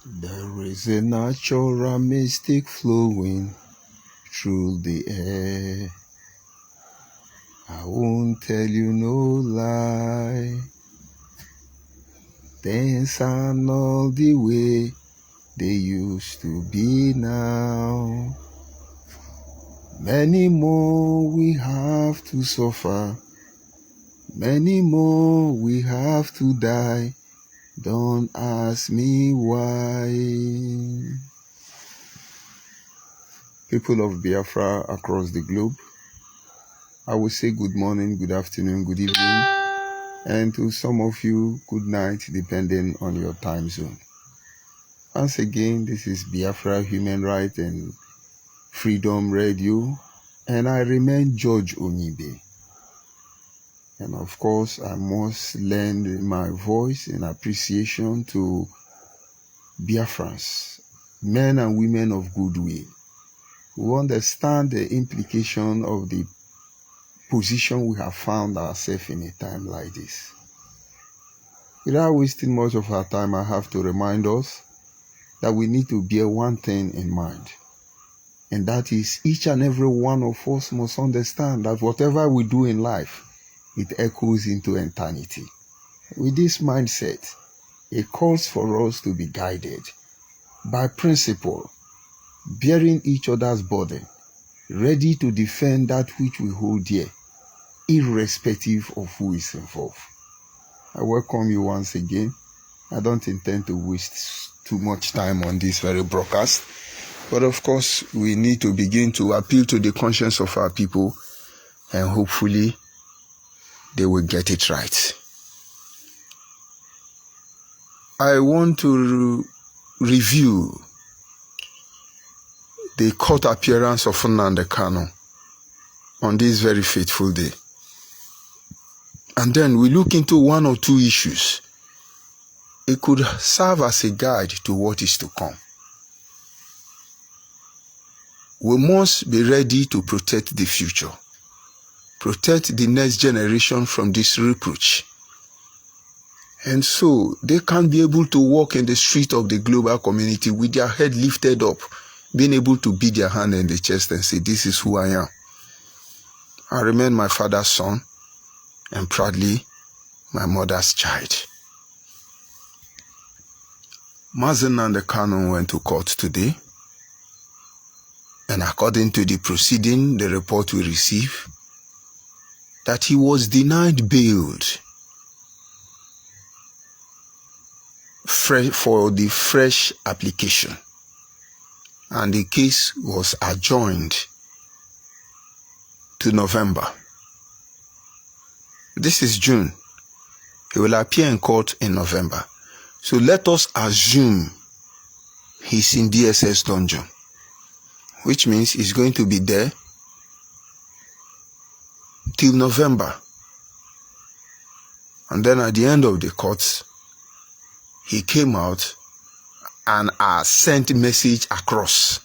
There is a natural mystic flowing through the air. I won't tell you no lie. Things are not the way they used to be now. Many more we have to suffer. Many more we have to die. Don't ask me why. People of Biafra across the globe, I will say good morning, good afternoon, good evening, and to some of you, good night, depending on your time zone. Once again, this is Biafra Human Rights and Freedom Radio, and I remain George ONYIBE. And of course, I must lend my voice in appreciation to Biafrans, men and women of goodwill, who understand the implication of the position we have found ourselves in a time like this. Without wasting much of our time, I have to remind us that we need to bear one thing in mind. And that is, each and every one of us must understand that whatever we do in life, it echoes into eternity. With this mindset, it calls for us to be guided by principle, bearing each other's burden, ready to defend that which we hold dear, irrespective of who is involved. I welcome you once again. I don't intend to waste too much time on this very broadcast, but of course, we need to begin to appeal to the conscience of our people, and hopefully, they will get it right. I want to review the court appearance of Nnamdi Kanu on this very fateful day. And then we look into one or two issues. It could serve as a guide to what is to come. We must be ready to protect the future. Protect the next generation from this reproach. And so they can be able to walk in the street of the global community with their head lifted up, being able to beat their hand in the chest and say, this is who I am. I remain my father's son and proudly my mother's child. Nnamdi Kanu went to court today, and according to the proceeding, the report we receive, that he was denied bail for the fresh application, and the case was adjourned to November. This is June. He will appear in court in November. So let us assume he's in DSS dungeon, which means he's going to be there till November. And then at the end of the court, he came out and sent a message across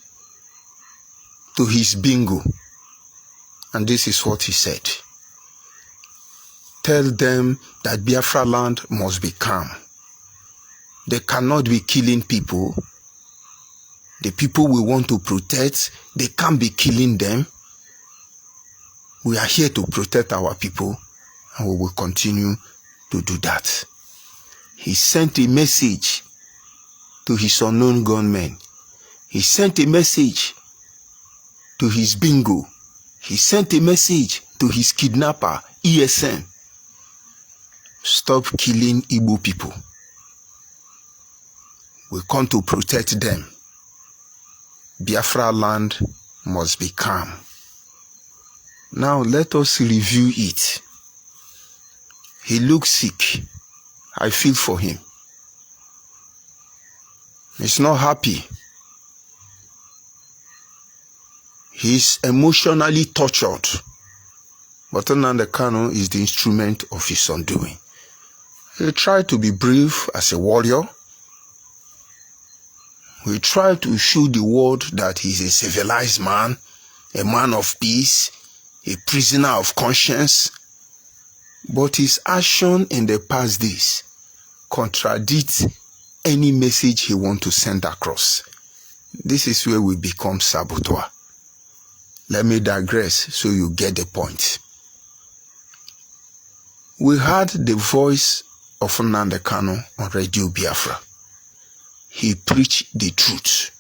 to his bingo. And this is what he said. Tell them that Biafra land must be calm. They cannot be killing people. The people we want to protect, they can't be killing them. We are here to protect our people, and we will continue to do that. He sent a message to his unknown gunmen. He sent a message to his bingo. He sent a message to his kidnapper, ESN. Stop killing Igbo people. We come to protect them. Biafra land must be calm. Now let us review it. He looks sick. I feel for him. He's not happy. He's emotionally tortured. But Nnamdi Kanu is the instrument of his undoing. He tried to be brave as a warrior. He tried to show the world that he's a civilized man, a man of peace, a prisoner of conscience. But his action in the past days contradicts any message he wants to send across. This is where we become saboteur. Let me digress so you get the point. We heard the voice of Nnamdi Kanu on Radio Biafra. He preached the truth.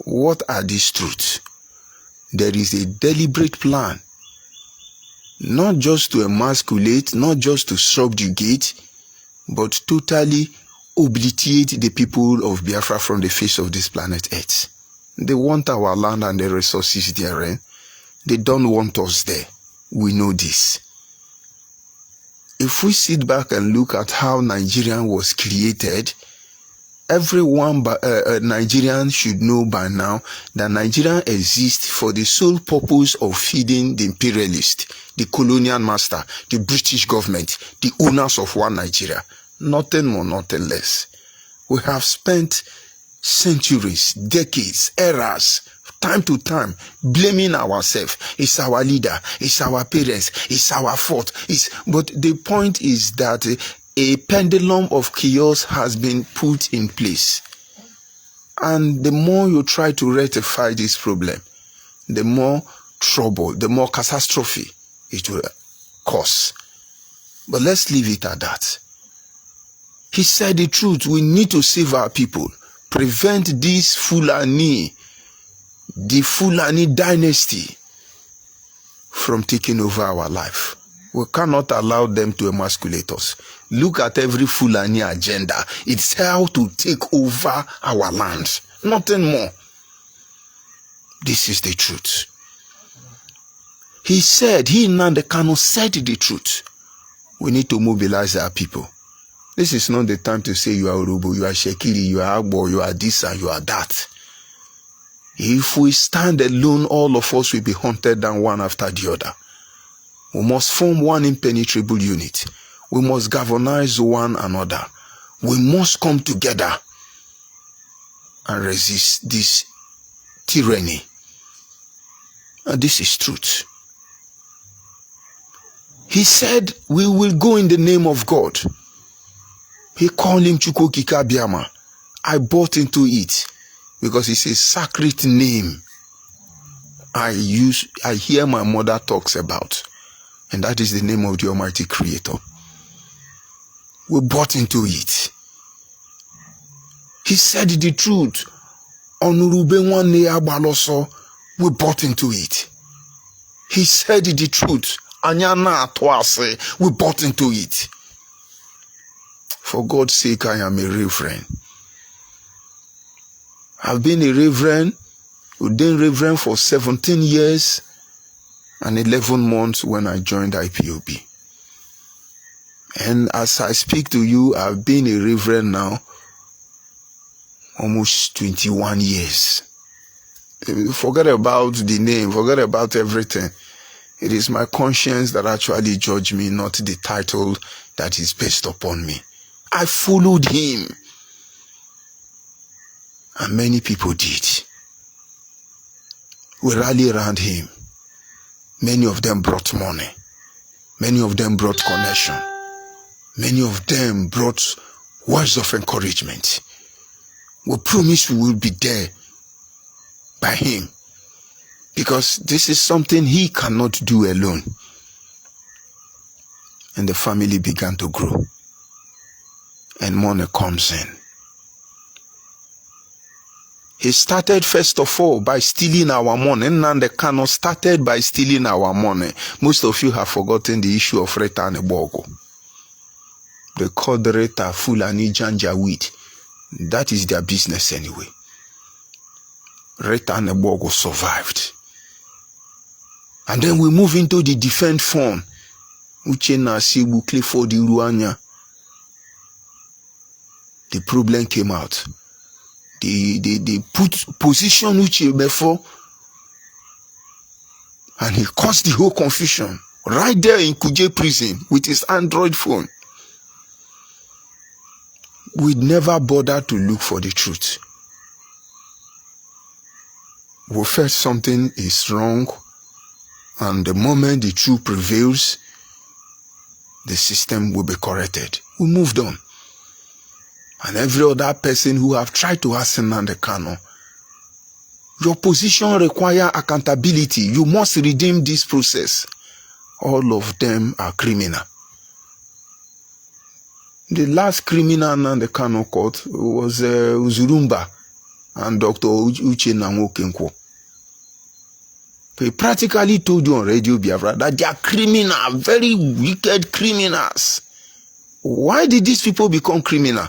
What are these truths? There is a deliberate plan, not just to emasculate, not just to subjugate, but totally obliterate the people of Biafra from the face of this planet Earth. They want our land and the resources therein. They don't want us there. We know this. If we sit back and look at how Nigeria was created, everyone Nigerian should know by now that Nigeria exists for the sole purpose of feeding the imperialist, the colonial master, the British government, the owners of one Nigeria. Nothing more, nothing less. We have spent centuries, decades, eras, time to time, blaming ourselves. It's our leader, it's our parents, it's our fault. But the point is that a pendulum of chaos has been put in place. And the more you try to rectify this problem, the more trouble, the more catastrophe it will cause. But let's leave it at that. He said the truth. We need to save our people. Prevent this Fulani, the Fulani dynasty, from taking over our life. We cannot allow them to emasculate us. Look at every Fulani agenda. It's how to take over our land. Nothing more. This is the truth. He said, Nnamdi Kanu said the truth. We need to mobilize our people. This is not the time to say you are Urubu, you are Shekiri, you are Agbo, you are this and you are that. If we stand alone, all of us will be hunted down one after the other. We must form one impenetrable unit. We must galvanize one another. We must come together and resist this tyranny. And this is truth. He said, we will go in the name of God. He called him Chukwokika Biama. I bought into it because it's a sacred name I hear my mother talks about. And that is the name of the Almighty Creator. We bought into it. He said the truth. We bought into it. He said the truth. We bought into it. For God's sake, I am a reverend. I've been a reverend, ordained reverend for 17 years and 11 months when I joined IPOB. And as I speak to you, I've been a reverend now almost 21 years. Forget about the name, forget about everything. It is my conscience that actually judge me, not the title that is based upon me. I followed him. And many people did. We rallied around him. Many of them brought money. Many of them brought connection. Many of them brought words of encouragement. We promise we will be there by him. Because this is something he cannot do alone. And the family began to grow. And money comes in. He started first of all by stealing our money. Nnamdi Kanu started by stealing our money. Most of you have forgotten the issue of Reta and Ebogo. They call the Reta Fulani Janjaweed. That is their business anyway. Reta and Ebogo survived. And then we move into the defense fund. Uchenna Sibu Clifford Iruanya. The problem came out. They put position Uche before, and he caused the whole confusion right there in Kuje prison with his Android phone. We never bothered to look for the truth. We felt something is wrong, and the moment the truth prevails, the system will be corrected. We moved on. and every other person who have tried to ask Nnamdi Kanu, your position requires accountability. You must redeem this process. All of them are criminal. The last criminal Nnamdi Kanu caught was Uzurumba and Dr. Uche Nwokenkwo. He practically told you on Radio Biafra that they are criminal, very wicked criminals. Why did these people become criminal?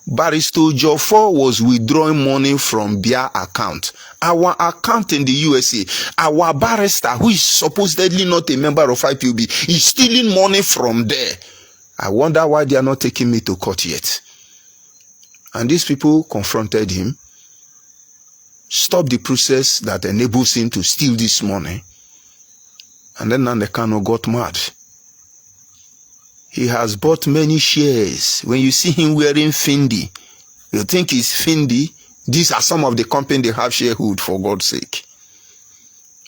Barrister Jofo was withdrawing money from their account. Our account in the USA, our barrister, who is supposedly not a member of IPOB, is stealing money from there. I wonder why they are not taking me to court yet. And these people confronted him, stopped the process that enables him to steal this money. And then Nnamdi Kanu got mad. He has bought many shares. When you see him wearing Fendi, you think it's Fendi. These are some of the companies they have sharehold, for God's sake.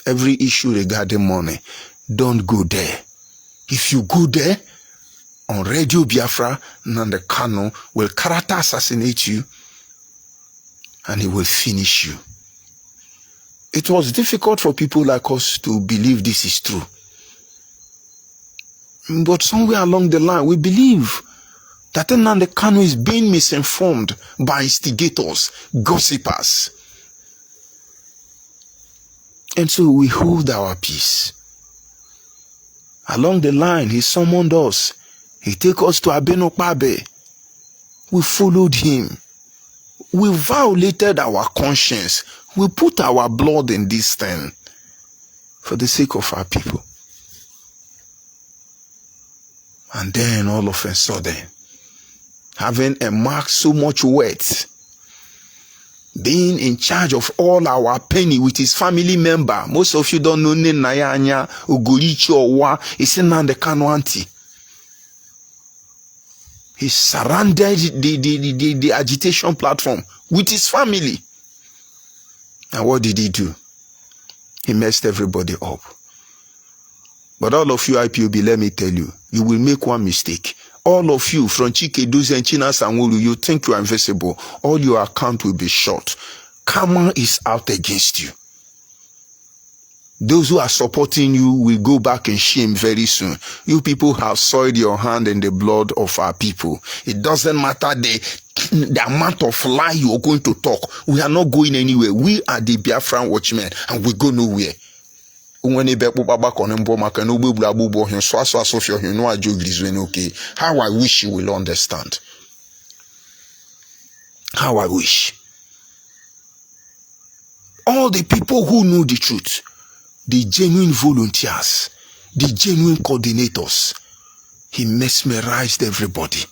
Every issue regarding money, don't go there. If you go there, on Radio Biafra, Nnamdi Kanu will character assassinate you and he will finish you. It was difficult for people like us to believe this is true. But somewhere along the line, we believe that Nnamdi Kanu is being misinformed by instigators, gossipers. And so we hold our peace. Along the line, he summoned us. He took us to ONYIBE. We followed him. We violated our conscience. We put our blood in this thing for the sake of our people. And then all of a sudden, having amassed so much wealth, being in charge of all our penny with his family member. Most of you don't know Nayanya, Ugolichi, Owa, it's Nnamdi Kanu auntie. He surrounded the agitation platform with his family. And what did he do? He messed everybody up. But all of you IPOB, let me tell you, you will make one mistake. All of you from Chikeduzi and China Sanwolu, you think you are invisible. All your account will be short. Karma is out against you. Those who are supporting you will go back in shame very soon. You people have soiled your hand in the blood of our people. It doesn't matter the amount of lie you are going to talk. We are not going anywhere. We are the Biafran watchmen and we go nowhere. How I wish you will understand. How I wish. All the people who know the truth, the genuine volunteers, the genuine coordinators, he mesmerized everybody.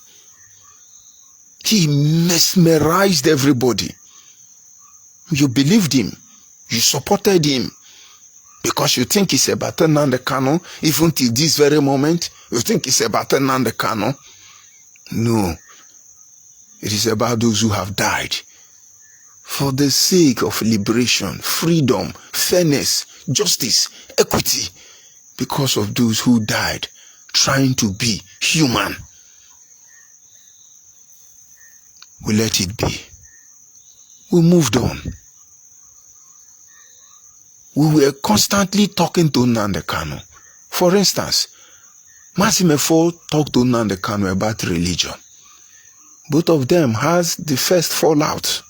He mesmerized everybody. You believed him. You supported him. Because you think it's about Nnamdi Kanu, even till this very moment, you think it's about Nnamdi Kanu. No. It is about those who have died. For the sake of liberation, freedom, fairness, justice, equity. Because of those who died trying to be human. We let it be. We moved on. We were constantly talking to Nnamdi Kanu. For instance, Masimefo talked to Nnamdi Kanu about religion. Both of them has the first fallout.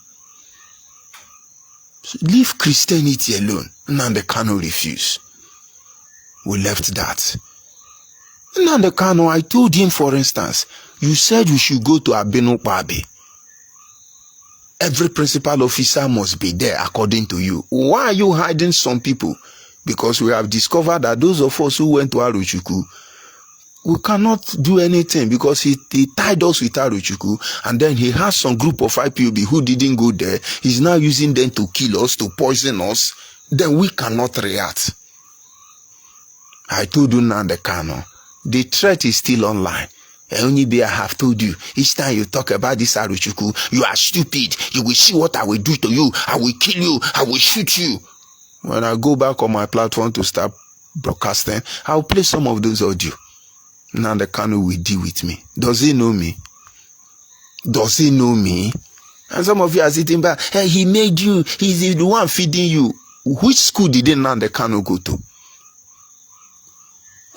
So leave Christianity alone. Nnamdi Kanu refused. We left that. Nnamdi Kanu, I told him, for instance, you said we should go to ONYIBE. Every principal officer must be there according to you. Why are you hiding some people? Because we have discovered that those of us who went to Arochukwu, we cannot do anything because he tied us with Arochukwu, and then he has some group of IPOB who didn't go there. He's now using them to kill us, to poison us. Then we cannot react. I told you, Nnamdi Kanu, the threat is still online. ONYIBE, I have told you, each time you talk about this Arochukwu, you are stupid. You will see what I will do to you. I will kill you. I will shoot you. When I go back on my platform to start broadcasting, I'll play some of those audio. Nnamdi Kanu will deal with me. Does he know me? Does he know me? And some of you are sitting back, hey, he made you, he's the one feeding you. Which school did Nnamdi Kanu go to?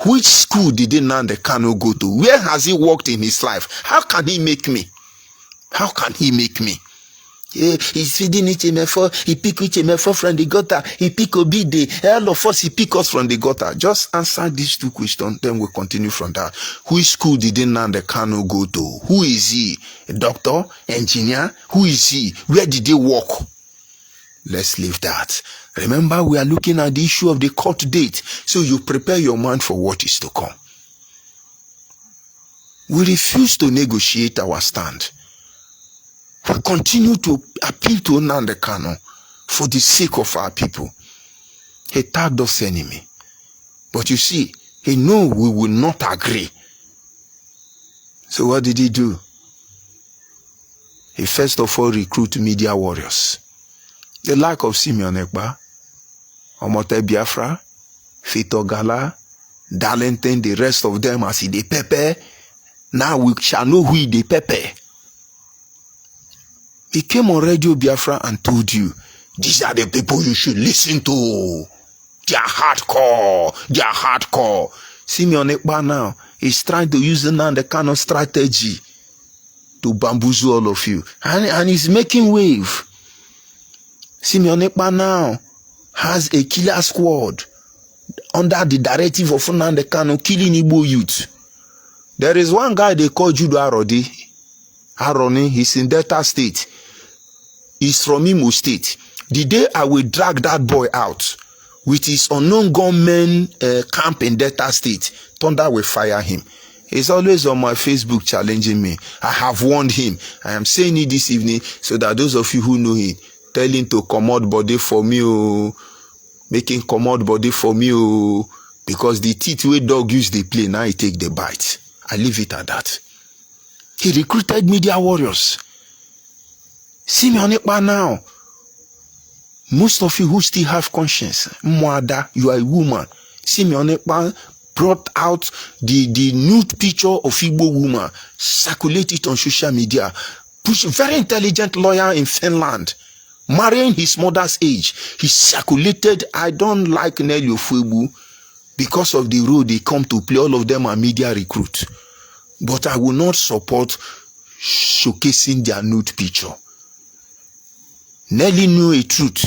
Which school did Nnamdi Kanu go to? Where has he worked in his life? How can he make me? How can he make me? He's feeding HMF4, he pick HMF4 from the gutter, he pick Obide, all of us, he pick us from the gutter. Just answer these two questions, then we'll continue from that. Which school did Nnamdi Kanu go to? Who is he? A doctor? Engineer? Who is he? Where did he work? Let's leave that. Remember, we are looking at the issue of the court date, so you prepare your mind for what is to come. We refuse to negotiate our stand. We continue to appeal to Nnamdi Kanu for the sake of our people. He tagged us enemy. But you see, he knew we will not agree. So what did he do? He first of all recruited media warriors. The like of Simeon Ekpa, Omote BIAFRA, Fito Gala, Darlington, the rest of them as he dey pepper. Now we shall know who he dey pepper. He came on Radio Biafra and told you, these are the people you should listen to. They are hardcore. They are hardcore. Simeon Ekpa now is trying to use the Nnamdi Kanu strategy to bamboozle all of you. And he's making wave. Simeon Ekpa now has a killer squad under the directive of Nnamdi Kanu killing Igbo youth. There is one guy they call Judo Aroni, he's in Delta State. He's from Imo State. The day I will drag that boy out with his unknown gunmen camp in Delta State, Thunder will fire him. He's always on my Facebook challenging me. I have warned him. I am saying it this evening so that those of you who know him, tell him to come out body for me, oh. Make him come out body for me, oh. Because the teeth way dog use they play, now he take the bite. I leave it at that. He recruited media warriors. Simeon Ekpa now. Most of you who still have conscience, Mwada, you are a woman. Simeon Ekpa brought out the nude picture of Igbo woman, circulate it on social media. Push very intelligent lawyer in Finland, marrying his mother's age. He circulated. I don't like Nelly Ofuebu because of the role they come to play. All of them are media recruits. But I will not support showcasing their nude picture. Nelly knew a truth.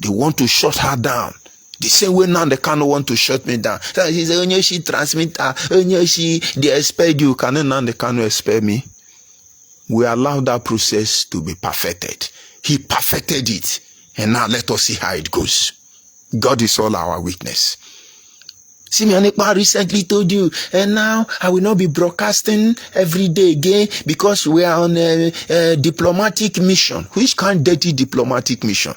They want to shut her down. The same way now they can't want to shut me down. So she said, "Onye she transmitter, onye she they expect you. Can now they can't expect me?" We allow that process to be perfected. He perfected it, and now let us see how it goes. God is all our witness. Simeon Ekpa recently told you, and now I will not be broadcasting every day again because we are on a diplomatic mission. Which kind of dirty diplomatic mission?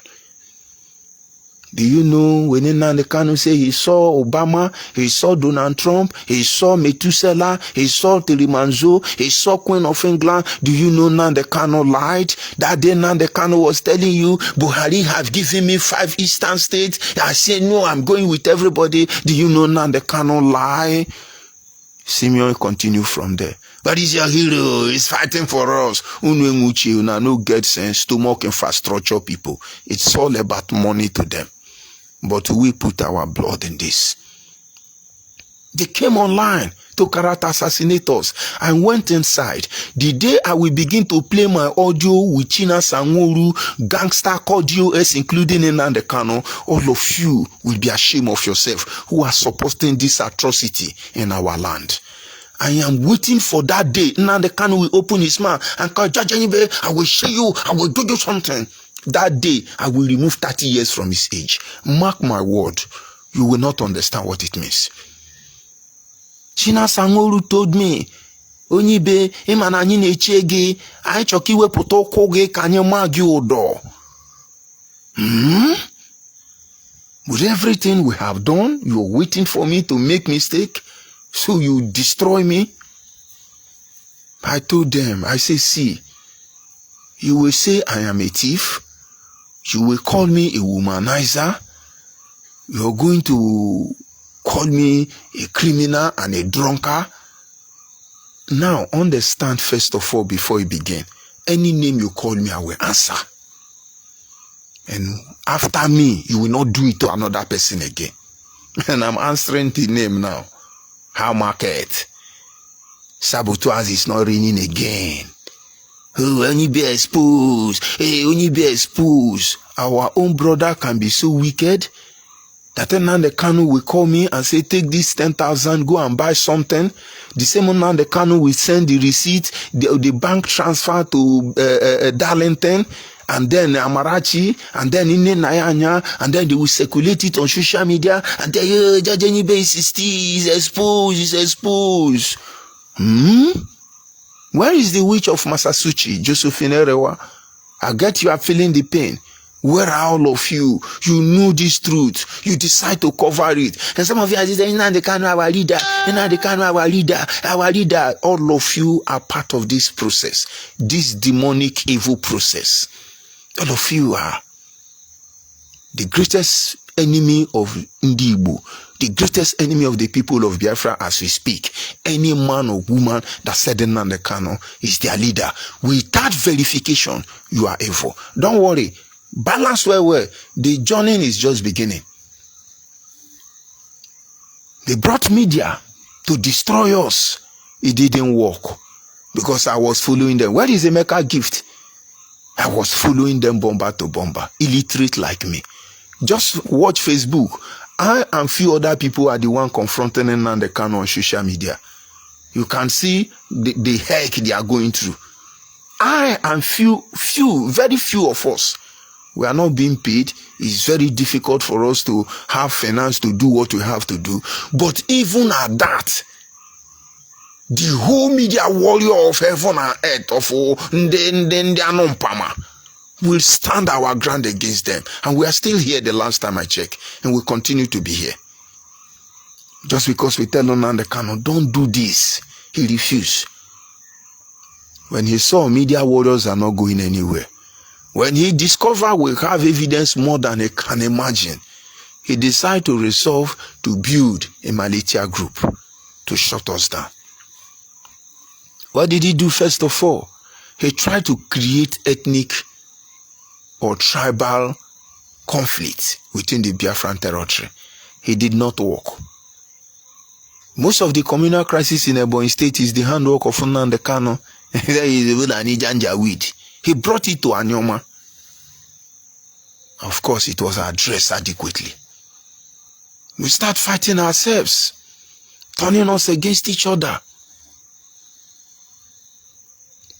Do you know when Nnamdi Kanu say he saw Obama, he saw Donald Trump, he saw Methuselah, he saw Tilimanzo, he saw Queen of England? Do you know Nnamdi Kanu lied? That day Nnamdi Kanu was telling you, Buhari have given me 5 eastern states. I said, no, I'm going with everybody. Do you know Nnamdi Kanu lie? Simeon continue from there. But he's your hero. He's fighting for us. Unwenguchi, una no get sense. Stomach infrastructure people. It's all about money to them. But we put our blood in this. They came online to character assassinate us. I went inside. The day I will begin to play my audio with China Sanworu, gangster audio, including Nnamdi Kanu, all of you will be ashamed of yourself who are supporting this atrocity in our land. I am waiting for that day. Nnamdi Kanu will open his mouth and call, Judge Onyibe, I will show you, I will do you something. That day, I will remove 30 years from his age. Mark my word, you will not understand what it means. China Sanworu told me, Onyibe, imana nyi nechege, ai choki we poto koge kanye magi odo. With everything we have done, you're waiting for me to make mistake, so you destroy me. I told them, I say, see, you will say I am a thief. You will call me a womanizer. You're going to call me a criminal and a drunkard. Now, understand first of all before you begin. Any name you call me, I will answer. And after me, you will not do it to another person again. And I'm answering the name now. How market? Sabotage is not raining again. Oh, ONYIBE exposed. Hey, ONYIBE exposed. Our own brother can be so wicked that Nnamdi Kanu will call me and say, take this 10,000, go and buy something. The same Nnamdi Kanu will send the receipt, the bank transfer to Darlington, and then Amarachi, and then Ine Nayanya, and then they will circulate it on social media, and then ONYIBE is exposed, is exposed. Where is the witch of Masasuchi, Josephine Erewa? I get you are feeling the pain. Where are all of you? You know this truth. You decide to cover it. And some of you are saying, Nnamdi Kanu, our leader. Nnamdi Kanu, our leader. Our leader. All of you are part of this process. This demonic evil process. All of you are the greatest enemy of Ndiigbo. The greatest enemy of the people of Biafra as we speak. Any man or woman that said Nnamdi Kanu is their leader. Without verification, you are evil. Don't worry. Balance well. The journey is just beginning. They brought media to destroy us. It didn't work because I was following them. Where is Emeka gift? I was following them bomber to bomber. Illiterate like me. Just watch Facebook. I and few other people are the one confronting Nnamdi Kanu on social media. You can see the heck they are going through. I and very few of us. We are not being paid. It's very difficult for us to have finance to do what we have to do. But even at that, the whole media warrior of heaven and earth of Ndeanompama will stand our ground against them. And we are still here the last time I checked. And we continue to be here. Just because we tell Nnamdi Kanu, don't do this. He refused. When he saw media warriors are not going anywhere, when he discovered we have evidence more than he can imagine, he decided to resolve to build a militia group to shut us down. What did he do first of all? He tried to create ethnic or tribal conflict within the Biafran territory. He did not work. Most of the communal crisis in Ebonyi State is the handwork of Nnamdi Kanu. He brought it to Anyoma. Of course, it was addressed adequately. We start fighting ourselves, turning us against each other.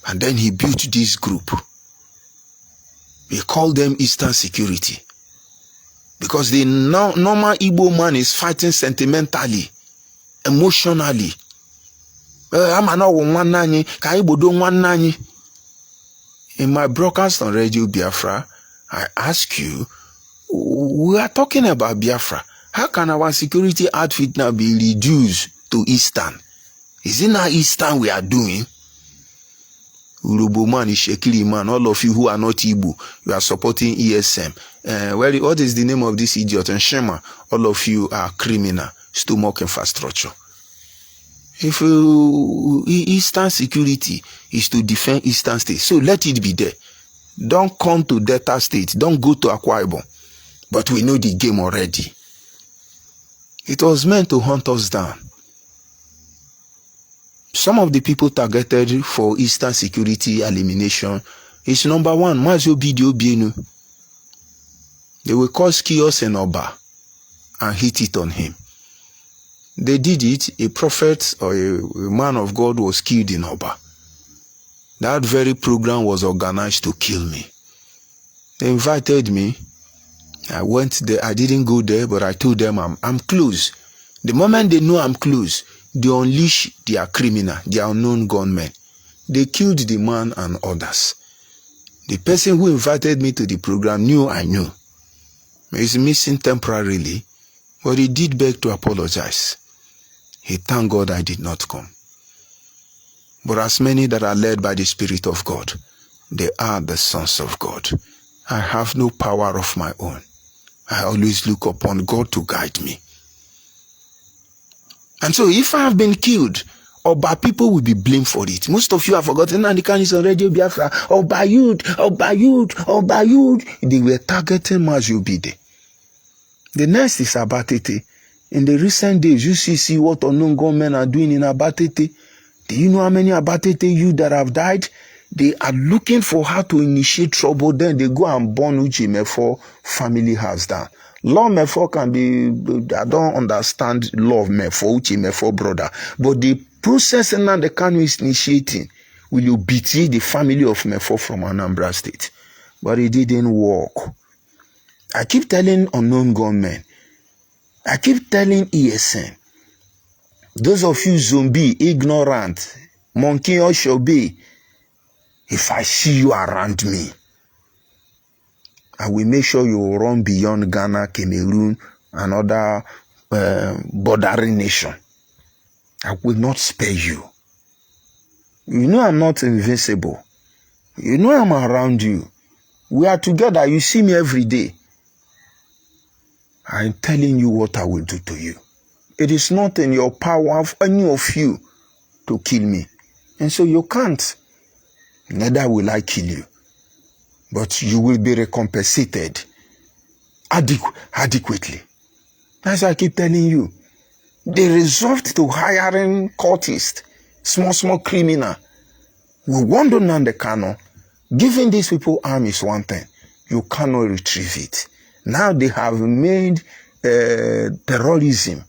And then he built this group. He called them Eastern Security. Because the normal Igbo man is fighting sentimentally, emotionally. In my broadcast on Radio Biafra, I ask you, we are talking about Biafra. How can our security outfit now be reduced to Eastern? Is it not Eastern we are doing? Urubu man, Ishekiri man, all of you who are not Igbo, you are supporting ESM. What is the name of this idiot? And Shema, all of you are criminal, stomach infrastructure. If Eastern security is to defend Eastern State, so let it be there. Don't come to Delta State. Don't go to Akwa Ibom. But we know the game already. It was meant to hunt us down. Some of the people targeted for Eastern security elimination is number one, Mazio Bidio Bienu. They will cause chaos in Oba and hit it on him. They did it. A prophet or a man of God was killed in Oba. That very program was organized to kill me. They invited me. I went there. I didn't go there, but I told them I'm close. The moment they know I'm close, they unleash their criminal, their unknown gunmen. They killed the man and others. The person who invited me to the program knew I knew. He's missing temporarily, but he did beg to apologize. He thanked God I did not come. But as many that are led by the Spirit of God, they are the sons of God. I have no power of my own. I always look upon God to guide me. And so if I have been killed Oba people will be blamed for it. Most of you have forgotten Nnamdi Kanu is on Radio Biafra. Oba youth. They were targeting Mazubide. The next is Abatete. In the recent days, you see what unknown gunmen are doing in Abatete. Do you know how many Abatete youth that have died? They are looking for how to initiate trouble. Then they go and burn Uche Mefo family house down. Law Mefo can be, I don't understand law of Mefo, Uche Mefo brother. But the process Nnamdi Kanu is initiating will betray the family of Mefo from Anambra State. But it didn't work. I keep telling unknown gunmen. I keep telling ESN. Those of you zombie, ignorant, monkey or shobe, if I see you around me, I will make sure you run beyond Ghana, Cameroon, and other bordering nation. I will not spare you. You know I'm not invincible. You know I'm around you. We are together. You see me every day. I'm telling you what I will do to you. It is not in your power of any of you to kill me. And so you can't. Neither will I kill you. But you will be recompensated adequately. That's why I keep telling you. They resolved to hiring cultists, small criminal. We want to Nnamdi Kanu. Giving these people arm is one thing. You cannot retrieve it. Now they have made terrorism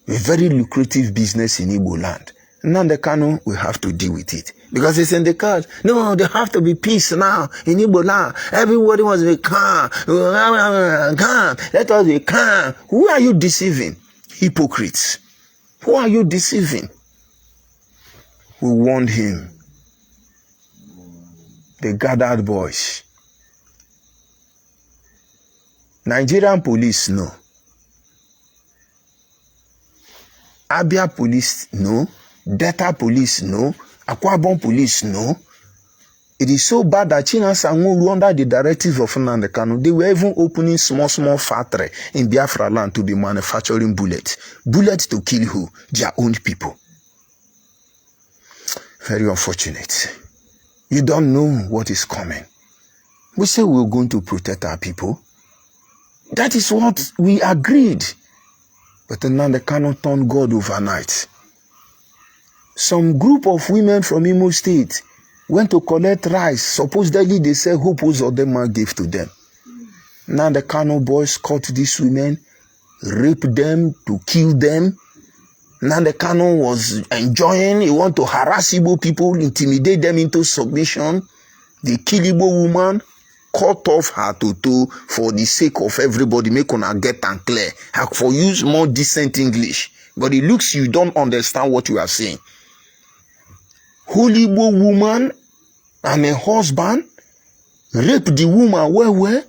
a very lucrative business in Igbo land. Nnamdi Kanu will have to deal with it. Because it's in the cards. No, there have to be peace now in Igbo land. Everybody must be calm. Calm. Let us be calm. Who are you deceiving? Hypocrites. Who are you deceiving? We warned him. The gathered boys. Nigerian police, no. Abia police, no. Delta police, no. Akwa Ibom police, no. It is so bad that Chinasa Nwulu, under the directive of Nnamdi Kanu, they were even opening small factory in Biafra land to be manufacturing bullets. Bullets to kill who? Their own people. Very unfortunate. You don't know what is coming. We say we're going to protect our people. That is what we agreed. But Nnamdi Kanu turned God overnight. Some group of women from Imo State went to collect rice. Supposedly they said Hope Uzodinma gave to them. Nnamdi Kanu boys caught these women, raped them to kill them. Nnamdi Kanu was enjoying. He wanted to harass Igbo people, intimidate them into submission. They kill Igbo woman, cut off her toto for the sake of everybody. Make una get and clear. For use more decent English. But it looks you don't understand what you are saying. Holy Igbo woman and a husband rape the woman well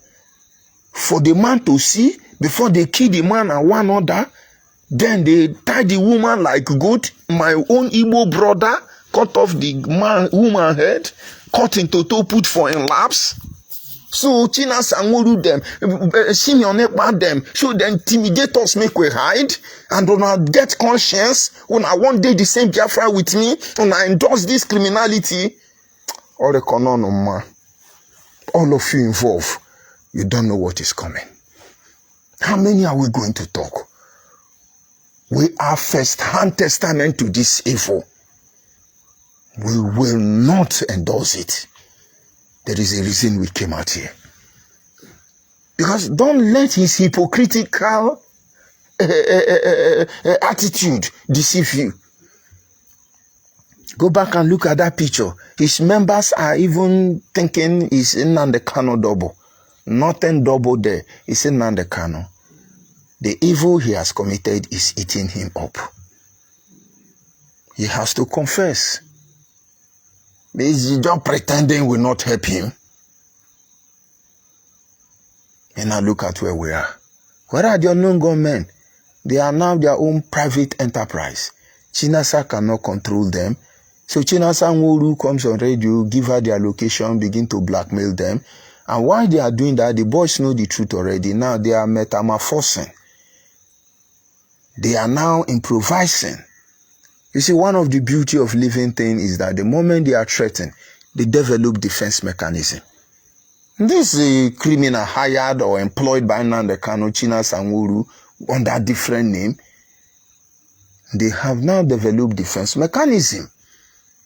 for the man to see before they kill the man and one another. Then they tie the woman like goat. My own Igbo brother cut off the woman head, cut into toe, put for in laps. So Chinasa Nwulu them, Simeon Ekpa them, show them intimidate us, make we hide, and when I get conscience, when I one day the same Biafra with me, when I endorse this criminality, all the man, all of you involved, you don't know what is coming. How many are we going to talk? We are first-hand testament to this evil. We will not endorse it. There is a reason we came out here. Because don't let his hypocritical attitude deceive you. Go back and look at that picture. His members are even thinking he's Nnamdi Kanu double. Nothing double there. It's Nnamdi Kanu. The evil he has committed is eating him up. He has to confess. He's just pretending will not help him. And now look at where we are. Where are the unknown gunmen? They are now their own private enterprise. Chinasa cannot control them. So Chinasa Nwulu comes on radio, give her their location, begin to blackmail them. And while they are doing that, the boys know the truth already. Now they are metamorphosing. They are now improvising You see, one of the beauty of living things is that the moment they are threatened, they develop defense mechanism. This criminal hired or employed by Nnamdi Kanu, China Sanwo-Olu, under different name, they have now developed defense mechanism.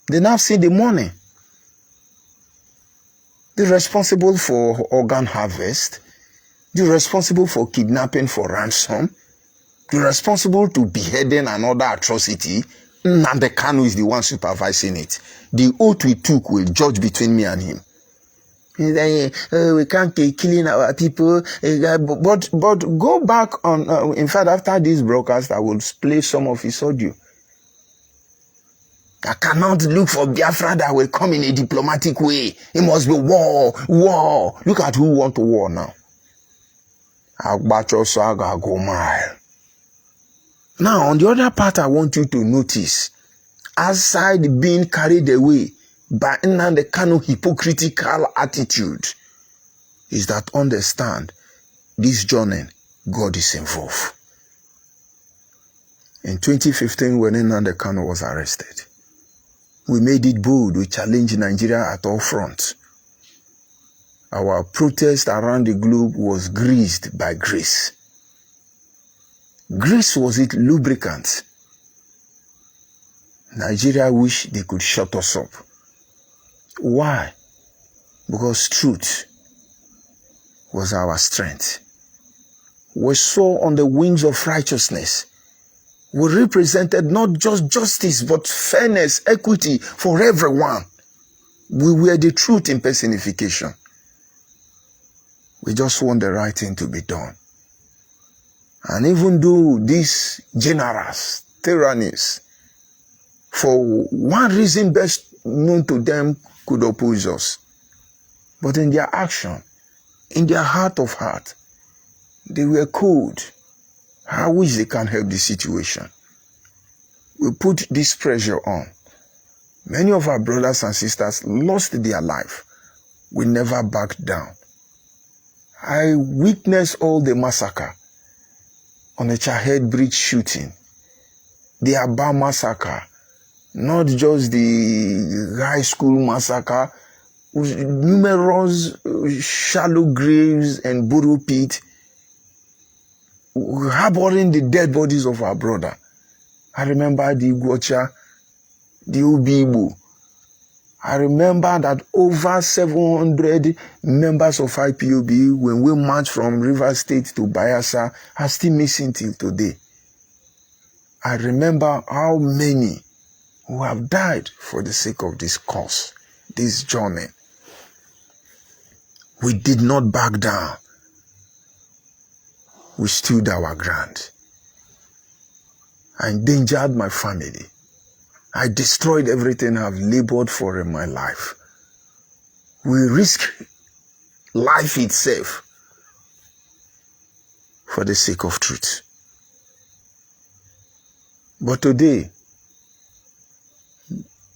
They now see the money. They're responsible for organ harvest. They're responsible for kidnapping for ransom. They're responsible to beheading and other atrocity. Nnamdi Kanu is the one supervising it. The oath we took will judge between me and him. We can't keep killing our people. But go back on, in fact, after this broadcast, I will play some of his audio. I cannot look for Biafra that will come in a diplomatic way. It must be war, war. Look at who want to war now. Go mile. Now, on the other part, I want you to notice, aside being carried away by Nnamdi Kanu hypocritical attitude, is that understand this journey, God is involved. In 2015, when Nnamdi Kanu was arrested, we made it bold. We challenged Nigeria at all fronts. Our protest around the globe was greased by grace. Grace was its lubricant. Nigeria wish they could shut us up. Why? Because truth was our strength. We saw on the wings of righteousness. We represented not just justice, but fairness, equity for everyone. We were the truth in personification. We just want the right thing to be done. And even though these generals, tyrannies, for one reason best known to them, could oppose us, but in their action, in their heart of heart, they were cold. I wish they can help the situation. We put this pressure on. Many of our brothers and sisters lost their life. We never backed down. I witnessed all the massacre. On the Chahed Bridge shooting, the Aba massacre, not just the high school massacre, numerous shallow graves and burrow pit, harboring the dead bodies of our brother. I remember the Igwocha, the Ubibu. I remember that over 700 members of IPOB, when we marched from River State to BIAFRA, are still missing till today. I remember how many who have died for the sake of this cause, this journey. We did not back down. We stood our ground. I endangered my family. I destroyed everything I've labored for in my life. We risk life itself for the sake of truth. But today,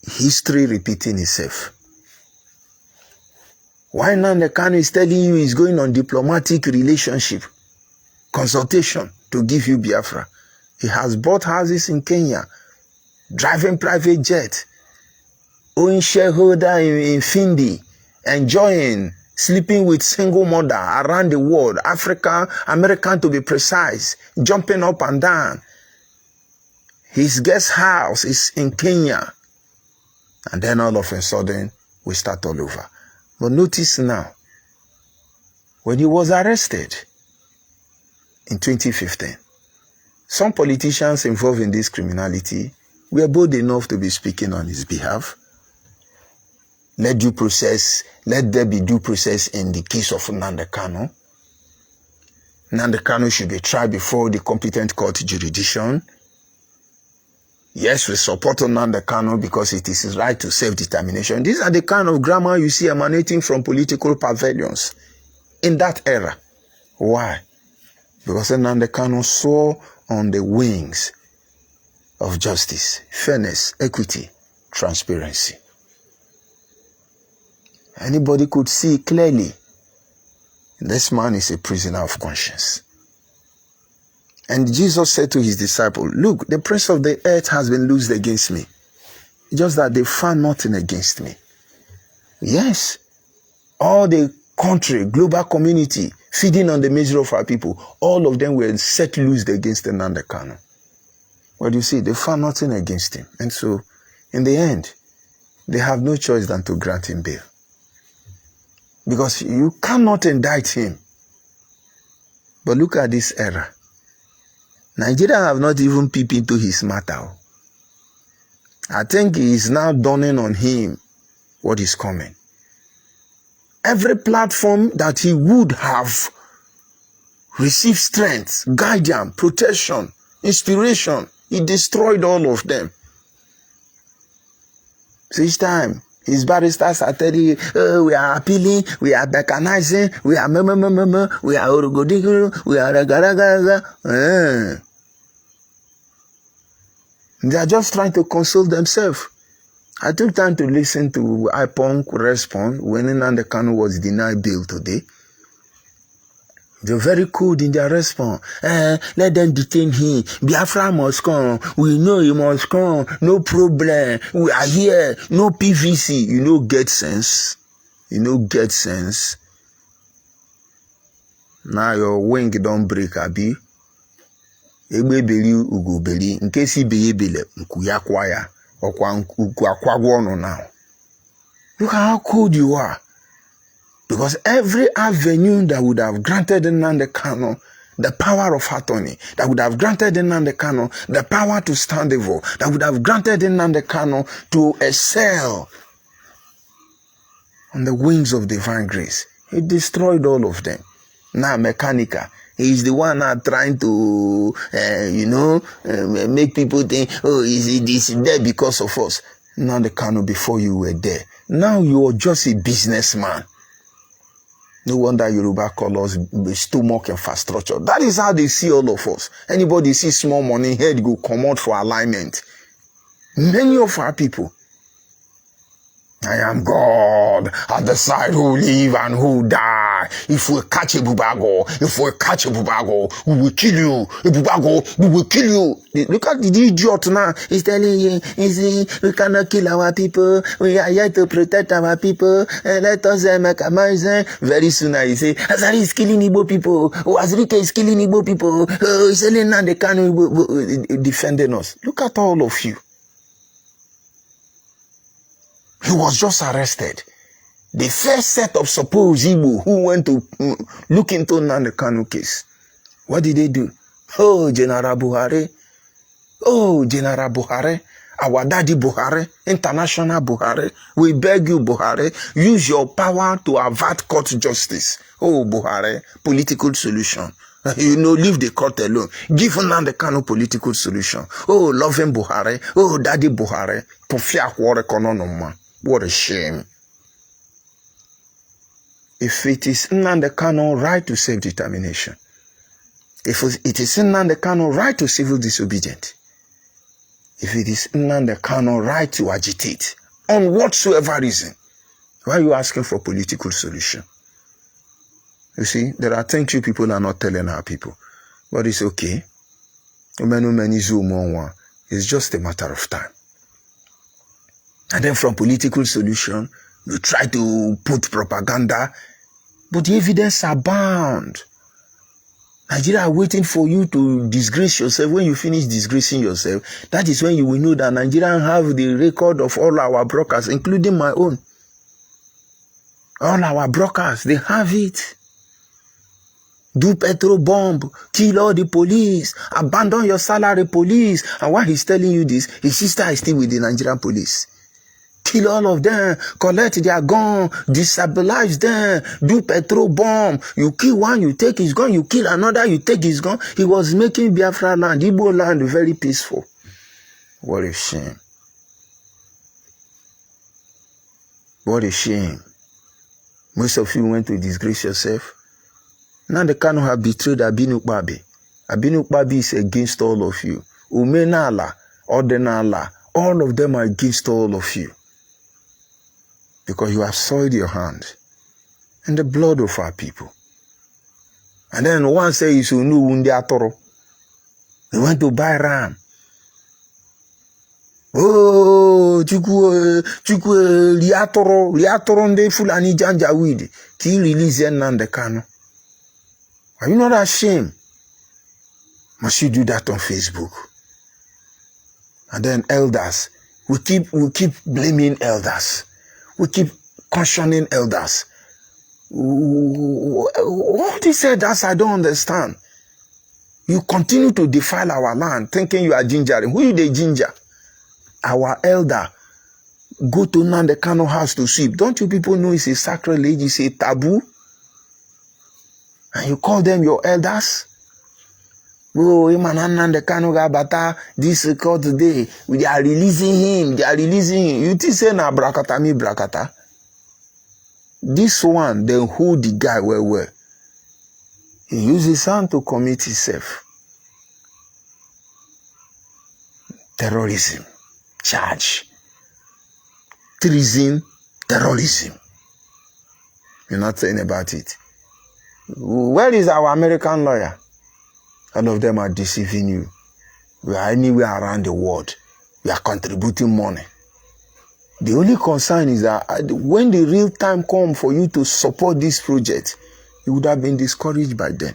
history repeating itself. Why Nnamdi Kanu is telling you he's going on diplomatic relationship, consultation to give you Biafra. He has bought houses in Kenya, driving private jet, owning shareholder in Findi, enjoying, sleeping with single mother around the world, Africa, American to be precise, jumping up and down. His guest house is in Kenya. And then all of a sudden, we start all over. But notice now, when he was arrested in 2015, some politicians involved in this criminality were bold enough to be speaking on his behalf. Let there be due process in the case of Nnamdi Kanu. Nnamdi Kanu should be tried before the competent court jurisdiction. Yes, we support Nnamdi Kanu because it is his right to self-determination. These are the kind of grammar you see emanating from political pavilions in that era. Why? Because Nnamdi Kanu saw on the wings of justice, fairness, equity, transparency. Anybody could see clearly this man is a prisoner of conscience. And Jesus said to his disciple, look, the prince of the earth has been loosed against me. Just that they found nothing against me. Yes, all the country, global community, feeding on the misery of our people, all of them were set loose against Nnamdi Kanu. Well, you see, they found nothing against him. And so, in the end, they have no choice than to grant him bail. Because you cannot indict him. But look at this era. Nigeria have not even peeped into his matter. I think it is now dawning on him what is coming. Every platform that he would have received strength, guidance, protection, inspiration, he destroyed all of them. So each time, his barristers are telling you, oh, we are appealing, we are mechanizing, we are we are orogodiguru, we are ragaraga. They are just trying to console themselves. I took time to listen to IPONC respond when Nnamdi Kanu was denied bail today. They're very cool in their response. Let them detain him. Biafra must come. We know he must come. No problem. We are here. No PVC. You know, get sense. You know, get sense. Now your wing don't break, abi. Egbe beli ugo beli. In case he be bele, nkuya kwaya. Now. Look at how cold you are. Because every avenue that would have granted Nnamdi Kanu the power of attorney, that would have granted Nnamdi Kanu the power to stand evil, that would have granted Nnamdi Kanu to excel on the wings of divine grace, he destroyed all of them. Now, mechanical. He is the one now trying to, make people think, oh, is there because of us? Nnamdi Kanu, before you were there. Now you are just a businessman. No wonder Yoruba call us stomach infrastructure. That is how they see all of us. Anybody see small money, head go come out for alignment. Many of our people, I am God, I decide who live and who die. If we catch a bubago, we will kill you. A bubago, we will kill you. Look at the idiot now. He's telling you, we cannot kill our people. We are here to protect our people. Let us make a mind. Very soon I say, Azari is killing Igbo people. Oh, Azrika is killing Igbo people. Oh, he's telling now they can't defending us. Look at all of you. He was just arrested. The first set of supposed Igbo who went to look into Nnamdi Kanu case. What did they do? Oh, General Buhari. Oh, General Buhari. Our daddy Buhari. International Buhari. We beg you, Buhari. Use your power to avert court justice. Oh, Buhari. Political solution. Leave the court alone. Give Nnamdi Kanu political solution. Oh, loving Buhari. Oh, daddy Buhari. Pofia kwore kono. What a shame. If it is Nnamdi Kanu right to self-determination, if it is Nnamdi Kanu right to civil disobedience, if it is Nnamdi Kanu right to agitate, on whatsoever reason, why are you asking for political solution? You see, there are things you people are not telling our people, but it's okay. It's just a matter of time. And then from political solution, you try to put propaganda, but the evidence abound. Nigeria are waiting for you to disgrace yourself. When you finish disgracing yourself, that is when you will know that Nigerians have the record of all our brokers, including my own. All our brokers, they have it. Do petrol bomb, kill all the police, abandon your salary police. And while he's telling you this, his sister is still with the Nigerian police. Kill all of them, collect their gun, destabilize them, do petrol bomb. You kill one, you take his gun, you kill another, you take his gun. He was making Biafra land, Igbo land, very peaceful. What a shame. What a shame. Most of you went to disgrace yourself. Now they cannot have betrayed Abinu Ukpabi. Abinu Ukpabi is against all of you. Umenala, Ordenala, all of them are against all of you. Because you have soiled your hand in the blood of our people. And then one says, you know, He went to buy ram. Oh, chukwu liatoro nde Fulani Janjaweed. Ki release Nnamdi Kanu. Are you not ashamed? Must you do that on Facebook? And then elders, we keep blaming elders. We keep cautioning elders. What he said, that's I don't understand. You continue to defile our land, thinking you are gingering. Who is the ginger? Our elder go to Nnamdi Kanu house to sweep. Don't you people know it's a sacrilege, it's a taboo? And you call them your elders? Oh, Nnamdi Kanu Gabata, this court today, they are releasing him, You think say na brakata mi brakata? This one, then hold the guy well. He used his hand to commit himself. Terrorism, charge. Treason, terrorism. You're not saying about it. Where is our American lawyer? All of them are deceiving you. We are anywhere around the world. We are contributing money. The only concern is that when the real time comes for you to support this project, you would have been discouraged by then.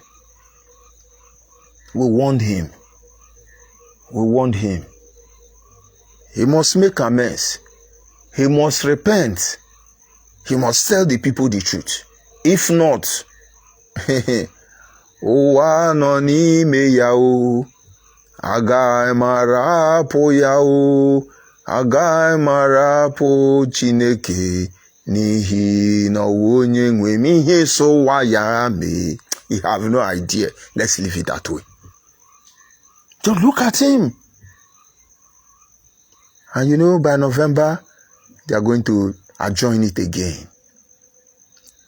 We warned him. He must make amends. He must repent. He must tell the people the truth. If not, ONYIBE yao, aga marapo yao, aga marapo Chineke, nihi na onye nwe mi ihe so wa ya me. You have no idea. Let's leave it that way. Just look at him. And you know, by November, they are going to adjourn it again.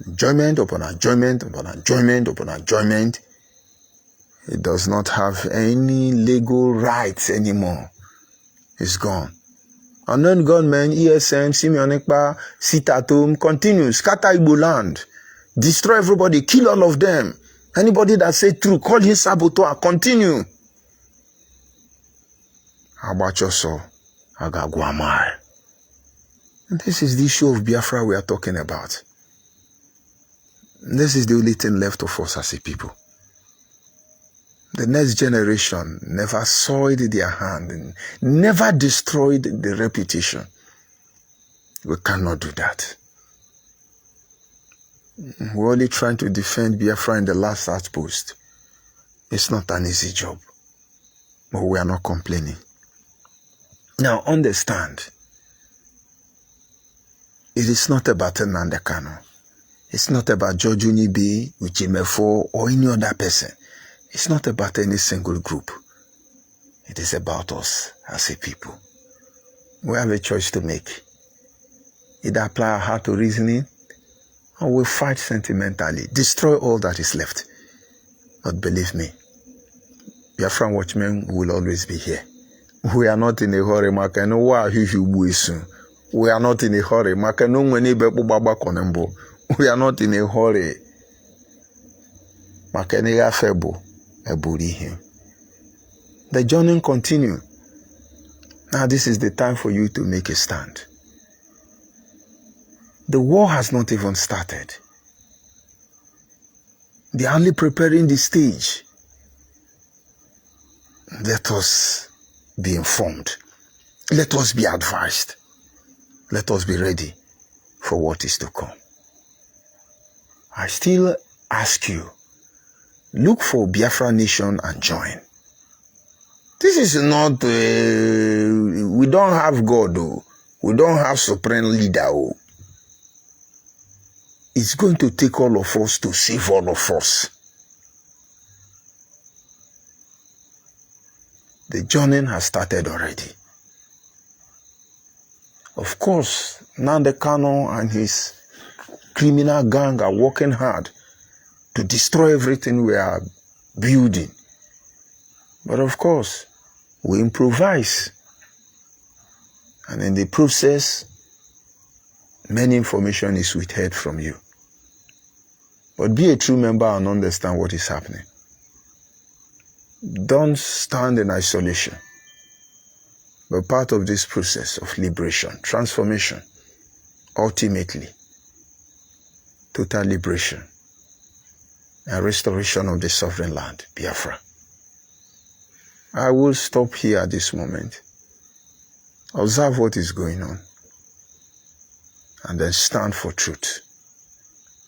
Adjournment upon adjournment upon adjournment upon adjournment. It does not have any legal rights anymore. It's gone. Unknown gunmen, ESM, Simeonekpa, sit at home, continue, scatter Igbo land, destroy everybody, kill all of them. Anybody that say true, call him saboteur, continue. How about yourself? Agagwamai. And this is the issue of Biafra we are talking about. This is the only thing left of us as a people. The next generation never soiled their hand and never destroyed the reputation. We cannot do that. We're only trying to defend Biafra in the last outpost. It's not an easy job, but we are not complaining. Now understand, it is not about Nnamdi Kanu. It's not about George ONYIBE, Uchimefo, or any other person. It's not about any single group. It is about us as a people. We have a choice to make. Either apply our heart to reasoning, or we fight sentimentally, destroy all that is left. But believe me, Biafran watchmen will always be here. We are not in a hurry, we are not in a hurry. We are not in a hurry. The journey continues. Now this is the time for you to make a stand. The war has not even started. They are only preparing the stage. Let us be informed. Let us be advised. Let us be ready for what is to come. I still ask you, look for Biafra Nation and join. This is not, we don't have God, oh. We don't have supreme leader. Oh. It's going to take all of us to save all of us. The journey has started already. Of course, Nnamdi Kanu and his criminal gang are working hard to destroy everything we are building. But of course, we improvise. And in the process, many information is withheld from you. But be a true member and understand what is happening. Don't stand in isolation, but part of this process of liberation, transformation, ultimately, total liberation and restoration of the sovereign land, Biafra. I will stop here at this moment. Observe what is going on. And then stand for truth.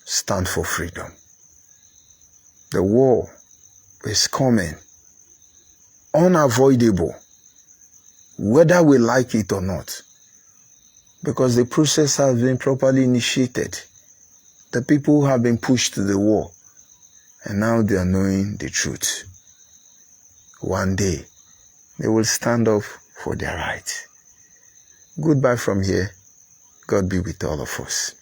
Stand for freedom. The war is coming. Unavoidable. Whether we like it or not. Because the process has been properly initiated. The people have been pushed to the war. And now they are knowing the truth. One day, they will stand up for their rights. Goodbye from here. God be with all of us.